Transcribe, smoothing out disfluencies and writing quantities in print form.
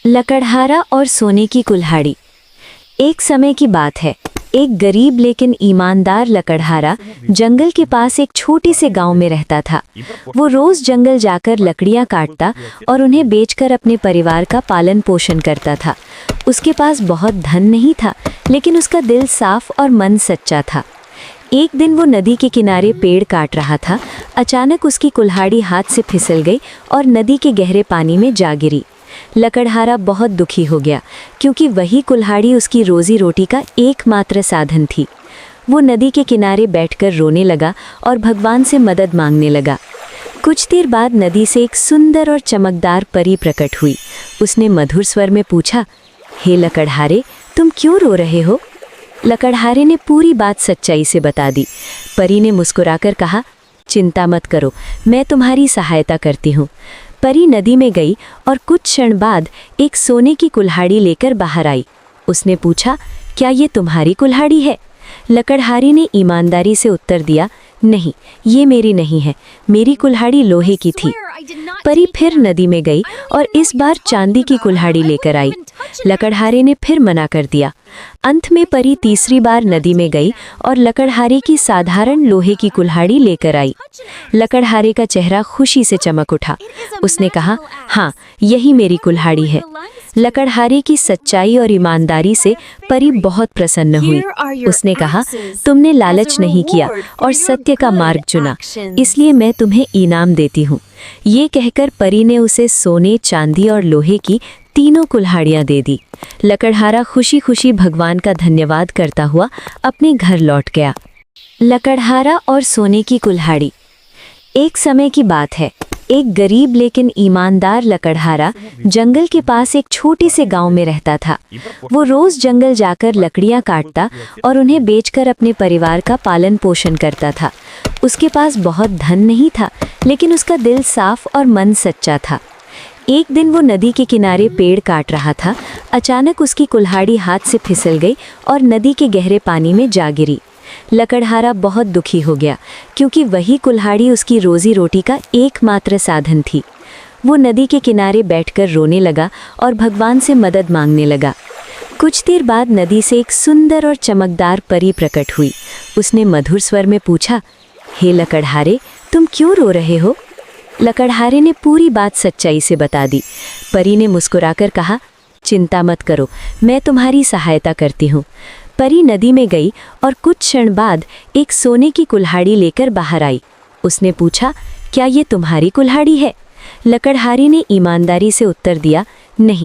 लकड़हारा और सोने की कुल्हाड़ी। एक समय की बात है। एक गरीब लेकिन ईमानदार लकड़हारा जंगल के पास एक छोटे से गांव में रहता था। वो रोज जंगल जाकर लकड़ियां काटता और उन्हें बेचकर अपने परिवार का पालन पोषण करता था। उसके पास बहुत धन नहीं था, लेकिन उसका दिल साफ और मन सच्चा था। एक दिन वो नदी के किनारे पेड़ काट रहा था। अचानक उसकी कुल्हाड़ी हाथ से फिसल गई और नदी के गहरे पानी में जा गिरी। लकड़हारा बहुत दुखी हो गया, क्योंकि वही कुल्हाड़ी उसकी रोजी रोटी का एकमात्र साधन थी। वो नदी के किनारे बैठकर रोने लगा और भगवान से मदद मांगने लगा। कुछ देर बाद नदी से एक सुंदर और चमकदार परी प्रकट हुई। उसने मधुर स्वर में पूछा, हे लकड़हारे, तुम क्यों रो रहे हो? लकड़हारे ने पूरी बात सच्चाई से बता दी। परी ने मुस्कुराकर कहा, चिंता मत करो, मैं तुम्हारी सहायता करती हूँ। परी नदी में गई और कुछ क्षण बाद एक सोने की कुल्हाड़ी लेकर बाहर आई। उसने पूछा, क्या ये तुम्हारी कुल्हाड़ी है? लकड़हारे ने ईमानदारी से उत्तर दिया, नहीं, ये मेरी नहीं है, मेरी कुल्हाड़ी लोहे की थी। परी फिर नदी में गई और इस बार चांदी की कुल्हाड़ी लेकर आई। लकड़हारे ने फिर मना कर दिया। अंत में परी तीसरी बार नदी में गई और लकड़हारे की साधारण लोहे की कुल्हाड़ी लेकर आई। लकड़हारे का चेहरा खुशी से चमक उठा। उसने कहा, हाँ, यही मेरी कुल्हाड़ी है। लकड़हारे की सच्चाई और ईमानदारी से परी बहुत प्रसन्न हुई। उसने कहा, तुमने लालच नहीं किया और सत्य का मार्ग चुना, इसलिए मैं तुम्हें इनाम देती हूँ। ये कहकर परी ने उसे सोने, चांदी और लोहे की तीनों कुल्हाड़ियाँ दे दी। लकड़हारा खुशी खुशी भगवान का धन्यवाद करता हुआ अपने घर लौट गया। लकड़हारा और सोने की कुल्हाड़ी। एक समय की बात है। एक गरीब लेकिन ईमानदार लकड़हारा जंगल के पास एक छोटे से गांव में रहता था। वो रोज जंगल जाकर लकड़ियां काटता और उन्हें बेचकर अपने परिवार का पालन पोषण करता था। उसके पास बहुत धन नहीं था, लेकिन उसका दिल साफ और मन सच्चा था। एक दिन वो नदी के किनारे पेड़ काट रहा था। अचानक उसकी कुल्हाड़ी हाथ से फिसल गई और नदी के गहरे पानी में जा गिरी। लकड़हारा बहुत दुखी हो गया, क्योंकि वही कुल्हाड़ी उसकी रोजी रोटी का एकमात्र साधन थी। वो नदी के किनारे बैठकर रोने लगा और भगवान से मदद मांगने लगा। कुछ देर बाद नदी से एक सुंदर और चमकदार परी प्रकट हुई। उसने मधुर स्वर में पूछा, हे लकड़हारे, तुम क्यों रो रहे हो? लकड़हारे ने पूरी बात सच्चाई से बता दी। परी ने मुस्कुराकर कहा, चिंता मत करो, मैं तुम्हारी सहायता करती हूँ। परी नदी में गई और कुछ क्षण बाद एक सोने की कुल्हाड़ी लेकर बाहर आई। उसने पूछा, क्या ये तुम्हारी कुल्हाड़ी है? लकड़हारे ने ईमानदारी से उत्तर दिया, नहीं,